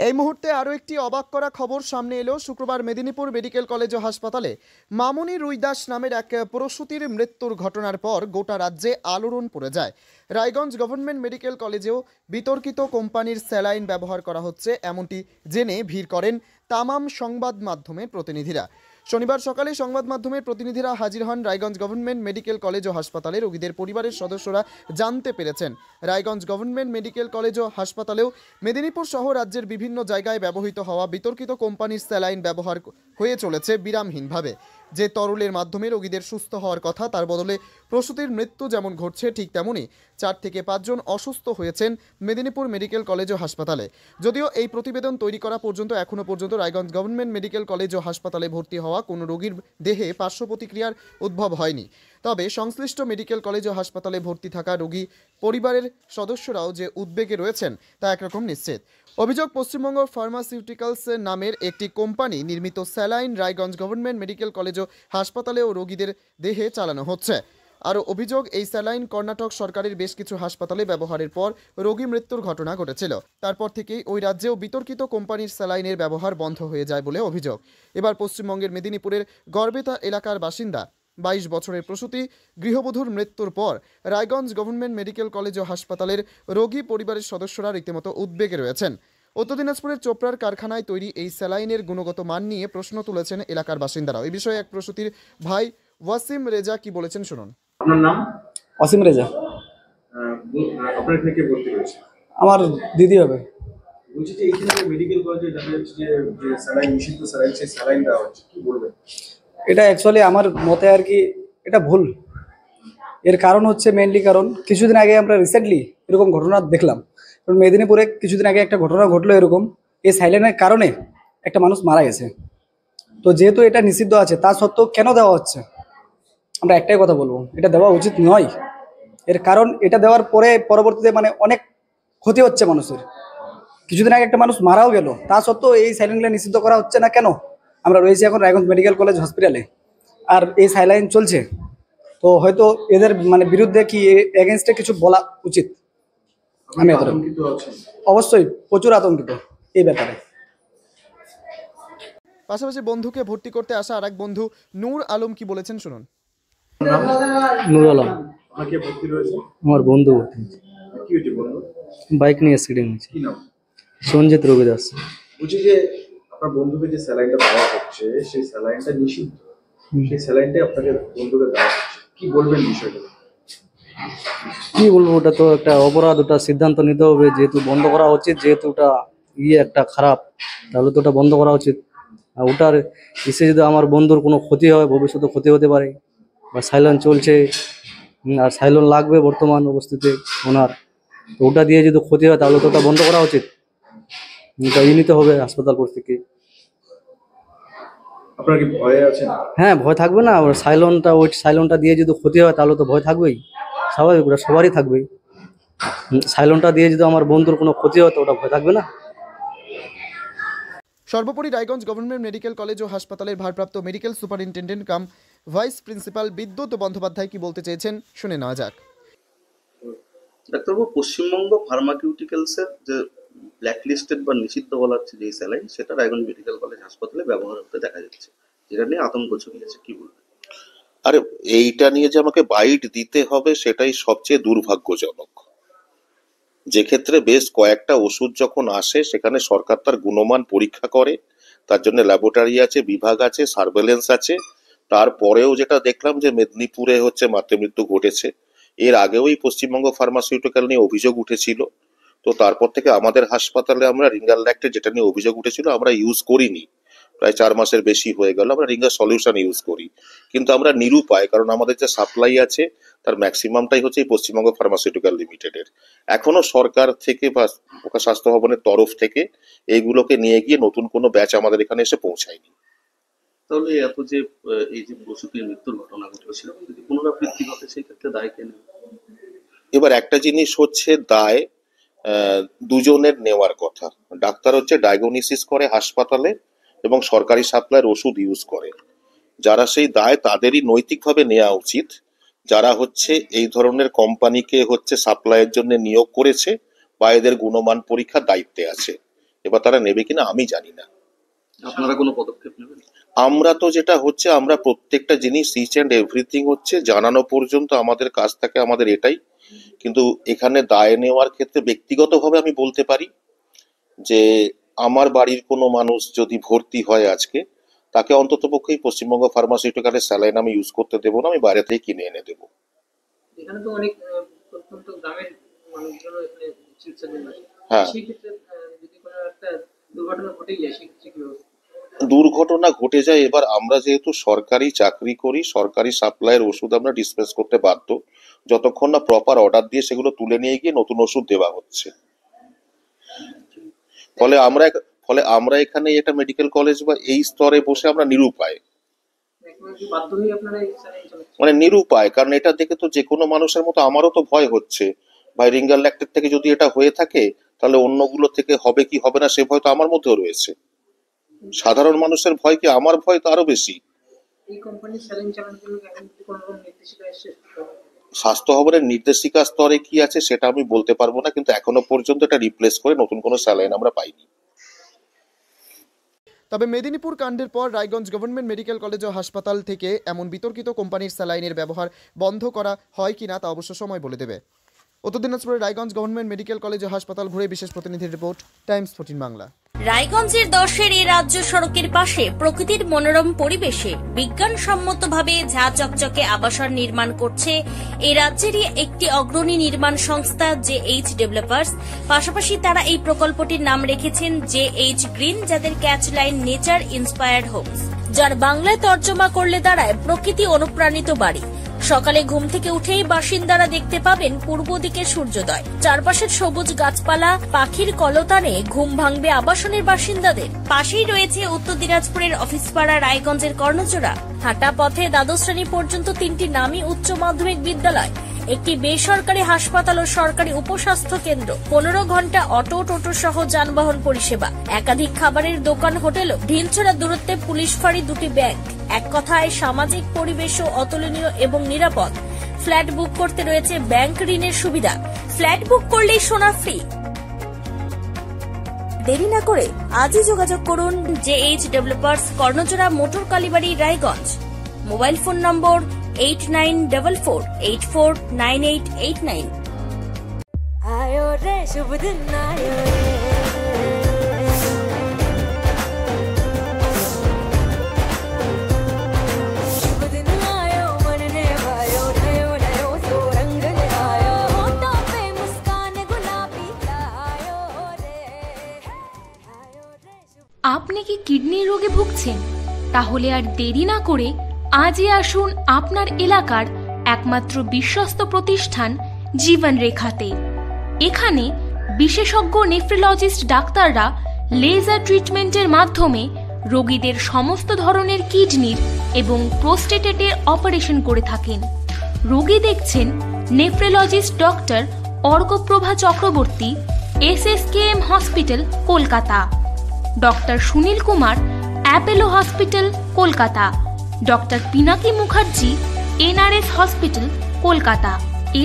এই মুহূর্তে আরও একটি অবাক করা খবর সামনে এলো। শুক্রবার মেদিনীপুর মেডিকেল কলেজ ও হাসপাতালে মামনি রুইদাস নামের এক প্রসূতির মৃত্যুর ঘটনার পর গোটা রাজ্যে আলোড়ন পড়ে যায়। রায়গঞ্জ গভর্নমেন্ট মেডিকেল কলেজেও বিতর্কিত কোম্পানির স্যালাইন ব্যবহার করা হচ্ছে এমনটি জেনে ভিড় করেন তামাম সংবাদ মাধ্যমের প্রতিনিধিরা। শনিবার সকালে সংবাদ মাধ্যমের প্রতিনিধিরা হাজির হন রায়গঞ্জ গভর্নমেন্ট মেডিকেল কলেজ ও হাসপাতালে। রোগীদের পরিবারের সদস্যরা জানতে পেরেছেন রায়গঞ্জ গভর্নমেন্ট মেডিকেল কলেজ ও হাসপাতালেও মেদিনীপুর সহ রাজ্যের বিভিন্ন জায়গায় ব্যবহৃত হওয়া বিতর্কিত কোম্পানির স্যালাইন ব্যবহার হয়ে চলেছে বিরামহীনভাবে। যে তরলের মাধ্যমে রোগীদের সুস্থ হওয়ার কথা, তার বদলে প্রসূতির মৃত্যু যেমন ঘটছে, ঠিক তেমনই 4 থেকে 5 জন অসুস্থ হয়েছেন মেদিনীপুর মেডিকেল কলেজ ও হাসপাতালে। যদিও এই প্রতিবেদন তৈরি করা পর্যন্ত এখনও পর্যন্ত রায়গঞ্জ গভর্নমেন্ট মেডিকেল কলেজ ও হাসপাতালে ভর্তি হওয়া কোনো রোগীর দেহে পার্শ্ব প্রতিক্রিয়ার উদ্ভব হয়নি। তবে সংশ্লিষ্ট মেডিকেল কলেজ ও হাসপাতালে ভর্তি থাকা রোগী পরিবারের সদস্যরাও যে উদ্বেগে রয়েছেন তা একরকম নিশ্চিত। অভিযোগ, পশ্চিমবঙ্গ ফার্মাসিউটিক্যালস নামের একটি কোম্পানি নির্মিত saline Raiganj government medical college ও হাসপাতালে ও রোগীদের দেহে চালানো হচ্ছে। আরও অভিযোগ, এই স্যালাইন কর্ণাটক সরকারের বেশ কিছু হাসপাতালে ব্যবহারের পর রোগী মৃত্যুর ঘটনা ঘটেছিল। তারপর থেকেই ওই রাজ্যেও বিতর্কিত কোম্পানির স্যালাইনের ব্যবহার বন্ধ হয়ে যায় বলে অভিযোগ। এবার পশ্চিমবঙ্গের মেদিনীপুরের গড়বেতা এলাকার বাসিন্দা 22 বছরের প্রসূতি গৃহবধূর মৃত্যুর পর রায়গঞ্জ গভর্নমেন্ট মেডিকেল কলেজ ও হাসপাতালের রোগী পরিবারের সদস্যরা রীতিমতো উদ্বেগে রয়েছেন। উত্তর দিনাজপুরের চোপড়ার কারখানায় তৈরি এই স্যালাইনের গুণগত মান নিয়ে প্রশ্ন তুলেছেন এলাকার বাসিন্দারা। এই বিষয়ে এক প্রসূতির ভাই ওয়াসিম রেজা কি বলেছেন শুনুন। আপনার নাম? অসীম রেজা। আপনার এখানে কে ভর্তি রয়েছে? আমার দিদি হবে। বলছি যে এইখানে মেডিকেল কলেজে দেখা যাচ্ছে যে স্যালাইন, নিষিদ্ধ স্যালাইন, সেই স্যালাইন দেওয়া হচ্ছে, কি বলবেন? এটা অ্যাকচুয়ালি আমার মতে আর কি এটা ভুল। এর কারণ হচ্ছে মেইনলি কারণ কিছুদিন আগে আমরা রিসেন্টলি এরকম ঘটনা দেখলাম। কারণ মেদিনীপুরে কিছুদিন আগে একটা ঘটনা ঘটলো এরকম, এই সাইলেন্টের কারণে একটা মানুষ মারা গেছে। তো যেহেতু এটা নিষিদ্ধ আছে, তা সত্ত্বেও কেন দেওয়া হচ্ছে? আমরা একটাই কথা বলবো, এটা দেওয়া উচিত নয়। এর কারণ এটা দেওয়ার পরে পরবর্তীতে মানে অনেক ক্ষতি হচ্ছে মানুষের। কিছুদিন আগে একটা মানুষ মারাও গেল, তা সত্ত্বেও এই সাইলেন্টগুলো নিষিদ্ধ করা হচ্ছে না কেন? আমরা রয়েছি এখন রায়গঞ্জ মেডিকেল কলেজ হসপিটালে, আর এই সাইলাইন চলছে। তো হয়তো এদের মানে বিরুদ্ধে কি এগেনস্টে কিছু বলা উচিত। আমি অবশ্যই প্রচুর আতঙ্কিত এই ব্যাপারে। পাশাপাশি বন্ধুকে ভর্তি করতে আসা আরেক বন্ধু নূর আলম কি বলেছেন শুনুন। নূর আলম। আমাকে ভর্তি রয়েছে? আমার বন্ধু ভর্তি হয়েছে। কি হয়েছে বন্ধু? বাইক নিয়ে অ্যাক্সিডেন্ট হয়েছে। কি নাম? সঞ্জিত রবিদাস। বলছি যে আপনার বন্ধুকে যে স্যালাইনটা দেওয়া হচ্ছে, সেই স্যালাইনটা নিষিদ্ধ, সেই স্যালাইনটাই আপনাকে বন্ধুকে দেওয়া হচ্ছে, কি বলবেন বিষয়টা? কি বলবো, ওটা তো একটা অপরাধ, ওটা সিদ্ধান্ত নিতে হবে। যেহেতু বন্ধ করা উচিত, যেহেতু ওটা একটা খারাপ, তাহলে তো ওটা বন্ধ করা উচিত। আর ওটার এসে যদি আমার বন্ধুর কোনো ক্ষতি হয়, ভবিষ্যতে ক্ষতি হতে পারে। বা সাইলন চলছে, আর সাইলন লাগবে বর্তমান অবস্থিতে ওনার, তো ওটা দিয়ে যদি ক্ষতি হয় তাহলে তো ওটা বন্ধ করা উচিত। ওটা নিতে হবে হাসপাতাল থেকে। আপনার কি ভয় আছে? হ্যাঁ, ভয় থাকবে না? ওই সাইলনটা দিয়ে যদি ক্ষতি হয় তাহলে তো ভয় থাকবেই, স্বাভাবিক, ওটা সবারই থাকবেই। সাইলনটা দিয়ে যদি আমার বন্ধুর কোনো ক্ষতি হয় তো ওটা ভয় থাকবে না? সর্বোপরি রায়গঞ্জ গভর্নমেন্ট মেডিকেল কলেজ ও হাসপাতালের ভারপ্রাপ্ত মেডিকেল সুপারিনটেন্ডেন্ট কাম ভাইস প্রিন্সিপাল বিদ্যুৎ বন্দ্যোপাধ্যায় কি বলতে চেয়েছেন শুনে নেওয়া যাক। ডাক্তারবাবু, পশ্চিমবঙ্গ ফার্মাকিউটিক্যালসের যে ব্ল্যাকলিস্টেড বা নিষিদ্ধ বলা হচ্ছে যে স্যালাইন, সেটা রায়গঞ্জ মেডিকেল কলেজ হাসপাতালে ব্যবহার হতে দেখা যাচ্ছে, যেটা নিয়ে আতঙ্ক ছড়িয়েছে, কি বলবেন? আরে, এইটা নিয়ে যে আমাকে বাইট দিতে হবে সেটাই সবচেয়ে দুর্ভাগ্যজনক। যে ক্ষেত্রে বেশ কয়েকটা ওষুধ যখন আসে, সেখানে সরকার তার গুণমান পরীক্ষা করে, তার জন্য ল্যাবরেটরি আছে, বিভাগ আছে, সার্ভেলেন্স আছে। তারপরেও যেটা দেখলাম যে মেদিনীপুরে মাতৃমৃত্যু ঘটেছে। এর আগেও এই পশ্চিমবঙ্গ ফার্মাসিউটিক্যাল নিয়ে অভিযোগ উঠেছিল। তো তারপর থেকে আমাদের হাসপাতালে আমরা রিঙ্গার ল্যাক্টেট, যেটা নিয়ে অভিযোগ উঠেছিল, আমরা ইউজ করিনি। প্রায় 4 মাসের বেশি হয়ে গেল আমরা রিঙ্গার সলিউশন ইউজ করি। কিন্তু আমরা নিরুপায়, কারণ আমাদের যে সাপ্লাই আছে তার ম্যাক্সিমামটাই হচ্ছে এই পশ্চিমবঙ্গ ফার্মাসিউটিক্যাল লিমিটেডের। এখনো সরকার থেকে বা স্বাস্থ্য ভবনের তরফ থেকে এইগুলোকে নিয়ে গিয়ে নতুন কোনো ব্যাচ আমাদের এখানে এসে পৌঁছায়নি। তাহলে এত যে এই যে প্রসূতির মৃত্যুর ঘটনা ঘটলো, সেরকম যদি পুনরাবৃত্তি ঘটে, সেই ক্ষেত্রে দায় কে নেবে? এবার একটা জিনিস হচ্ছে, দায় দুজনের নেওয়ার কথা। ডাক্তার ডায়াগনোসিস করে হাসপাতালে এবং সরকারি সাপ্লাইয়ের ওষুধ ইউজ করে। যারা সেই দায়, তাদেরই নৈতিকভাবে নেওয়া উচিত। যারা এই ধরনের কোম্পানিকে সাপ্লাইয়ের জন্য নিয়োগ করেছে বা এদের গুণমান পরীক্ষার দায়িত্বে আছে, এবার তারা নেবে কিনা আমি জানি না। আপনারা কোনো পদক্ষেপ নেবেন? আমরা তো যেটা হচ্ছে, আমরা প্রত্যেকটা জিনিস ইচ অ্যান্ড এভরিথিং হচ্ছে জানানো পর্যন্ত আমাদের কাজ থাকে, আমাদের এটাই। কিন্তু এখানে দায় নেওয়ার ক্ষেত্রে ব্যক্তিগতভাবে আমি বলতে পারি যে আমার বাড়ির কোনো মানুষ যদি ভর্তি হয় আজকে, তাকে অন্তত পক্ষেই পশ্চিমবঙ্গ ফার্মাসিউটিক্যালের স্যালাইন আমি ইউজ করতে দেবো না, আমি বাইরে থেকে কিনে এনে দেবো। এখানে তো অনেক প্রত্যন্ত গ্রামের মানুষজন এখানে চিকিৎসা জন্য আসে। হ্যাঁ। সেই ক্ষেত্রে যদি কোনো একটা দুর্ঘটনা ঘটে যায় সেক্ষেত্রে কি ব্যবস্থা? দুর্ঘটনা ঘটে যায়, এবার আমরা যেহেতু সরকারি চাকরি করি, সরকারি সাপ্লাইয়ের ওষুধ আমরা ডিসপেন্স করতে বাধ্য, যতক্ষণ না প্রপার অর্ডার দিয়ে সেগুলো তুলে নিয়ে গিয়ে নতুন ওষুধ দেওয়া হচ্ছে। ফলে আমরা এখানে এটা মেডিকেল কলেজ বা এই স্তরে বসে আমরা নিরুপায়, এখন কি বাধ্য হয়ে আপনারা এই স্যালাইন চালাচ্ছেন? মানে নিরুপায়। কারণ এটা দেখে তো যে কোনো মানুষের মতো আমারও তো ভয় হচ্ছে, ভাই রিঙ্গার ল্যাক্টেট থেকে যদি এটা হয়ে থাকে তাহলে অন্যগুলো থেকে হবে কি হবে না সে ভয় তো আমার মধ্যেও রয়েছে। সাধারণ মানুষের ভয় কি, আমার ভয় তো আরো বেশি। এই কোম্পানির স্যালাইন চালানোর জন্য এখন কি কোনো রকম নির্দেশিকা এসেছে? স্বাস্থ্য ভবনের নির্দেশিকা স্তরে কি আছে সেটা আমি বলতে পারবো না, কিন্তু এখনো পর্যন্ত এটা রিপ্লেস করে নতুন কোনো স্যালাইন আমরা পাইনি। তবে মেদিনীপুর কাণ্ডের পর রায়গঞ্জ গভর্নমেন্ট মেডিকেল কলেজ ও হাসপাতাল থেকে এমন বিতর্কিত কোম্পানির স্যালাইনের ব্যবহার বন্ধ করা হয় কিনা তা অবশ্য সময় বলে দেবে। উত্তর দিনাজপুরের রায়গঞ্জ গভর্নমেন্ট মেডিকেল কলেজ ও হাসপাতাল ঘুরে বিশেষ প্রতিনিধির রিপোর্ট, টাইমস 14 বাংলা। রায়গঞ্জের 10-এর এই রাজ্য সড়কের পাশে প্রকৃতির মনোরম পরিবেশে বিজ্ঞানসম্মতভাবে ঝা চকচকে আবাসন নির্মাণ করছে এই রাজ্যেরই একটি অগ্রণী নির্মাণ সংস্থা JH ডেভেলপার্স। পাশাপাশি তারা এই প্রকল্পটির নাম রেখেছেন JH গ্রিন, যাদের catch line nature inspired homes, যার বাংলায় তর্জমা করলে দাঁড়ায় প্রকৃতি অনুপ্রাণিত বাড়ি। সকালে ঘুম থেকে উঠেই বাসিন্দারা দেখতে পাবেন পূর্ব দিকে সূর্যোদয়, চারপাশের সবুজ গাছপালা, পাখির কলতানে ঘুম ভাঙবে আবাসনের বাসিন্দাদের। পাশেই রয়েছে উত্তর দিনাজপুরের অফিসপাড়া রায়গঞ্জের কর্ণজোড়া। হাঁটা পথে দ্বাদশ শ্রেণী পর্যন্ত 3টি নামী উচ্চ মাধ্যমিক বিদ্যালয়, একটি বেসরকারি হাসপাতাল ও সরকারি উপস্বাস্থ্য কেন্দ্র, 15 ঘন্টা অটো টোটো সহ যানবাহন পরিষেবা, একাধিক খাবারের দোকান, হোটেল, ঢিলছড়া দূরত্বে পুলিশ ফাঁড়ি, 2টি ব্যাংক। এক কথায় সামাজিক পরিবেশও অতুলনীয় এবং নিরাপদ। ফ্ল্যাট বুক করতে রয়েছে ব্যাংক ঋণের সুবিধা, ফ্ল্যাট বুক করলেই সোনা ফ্রি। দেরি না করে আজই যোগাযোগ করুন JH developers, Karnajora, motor Kalibari, Raiganj. Mobile phone number 8944849889। आयो रे शुभ दिन आयो रे, शुभ दिन आयो मन ने भायो, नयो नयो सो रंग ले आयो, होठों पे मुस्कान गुलाबी आयो रे, आयो रे शुभ। আপনি কি কিডনি রোগে ভুগছেন? তাহলে আর দেরি না করে আজই আসুন আপনার এলাকার একমাত্র বিশ্বস্ত প্রতিষ্ঠান জীবন রেখাতে। এখানে বিশেষজ্ঞ নেফ্রোলজিস্ট ডাক্তাররা লেজার ট্রিটমেন্টের মাধ্যমে রোগীদের সমস্ত ধরনের কিডনির এবং প্রোস্টেটের অপারেশন করে থাকেন। রোগী দেখছেন nephrologist doctor Arkaprava Chakraborty, SSKM hospital, Kolkata. Doctor Sunil Kumar, Apollo hospital, Kolkata. Doctor Pinaki Mukherjee, NRS hospital, Kolkata.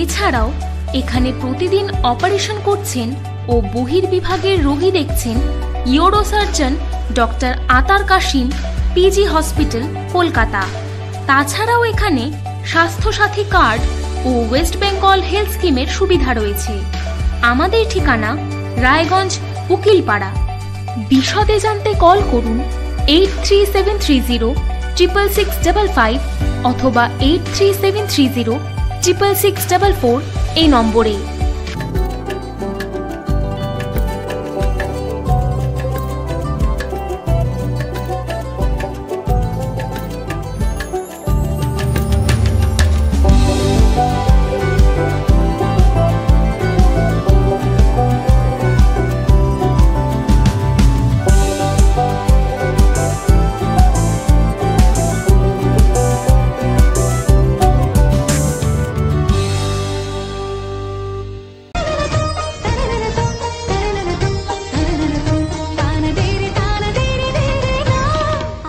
এছাড়াও এখানে প্রতিদিন অপারেশন করছেন ও বহির্বিভাগের রোগী দেখছেন ইউরোসার্জন ডক্টর আতার কাশিম, PG হসপিটাল, কলকাতা। তাছাড়াও এখানে স্বাস্থ্যসাথী কার্ড ও ওয়েস্ট বেঙ্গল হেলথ স্কিমের সুবিধা রয়েছে। আমাদের ঠিকানা রায়গঞ্জ, উকিলপাড়া। বিশদে জানতে কল করুন 8373066655 অথবা 8373066644 এই নম্বরে।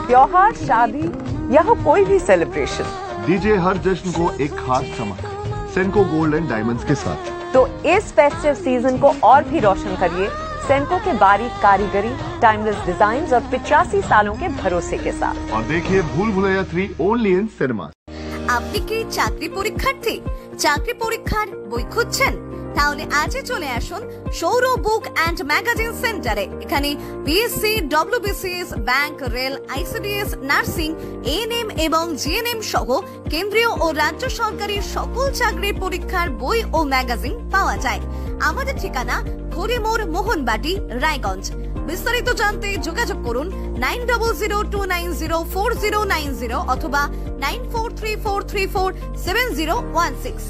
त्योहार, शादी या हो कोई भी सेलिब्रेशन, दीजिए हर जश्न को एक खास चमक सेंको गोल्ड एंड डायमंड्स के साथ। तो इस फेस्टिव सीजन को और भी रोशन करिए सेंको के बारीक कारीगरी, टाइमलेस डिजाइन और 85 सालों के भरोसे के साथ। और देखिए भूल भुलैया 3 ओनली इन सिनेमा। আপনি কি চাকরি পরীক্ষার্থী? চাকরি পরীক্ষার বই খুঁজছেন? তাহলে আজই চলে আসুন সৌর বুক অ্যান্ড ম্যাগাজিন সেন্টারে। এখানে BSc, WBCS, bank, rail, ICDS, nursing, ANM এবং জিএনএম সহ কেন্দ্রীয় ও রাজ্য সরকারি সকল চাকরির পরীক্ষার বই ও ম্যাগাজিন পাওয়া যায়। আমাদের ঠিকানা খড়িমোড়, মোহনবাটি, রায়গঞ্জ। বিস্তারিত জানতে যোগাযোগ করুন 9002904090 অথবা 9434347016।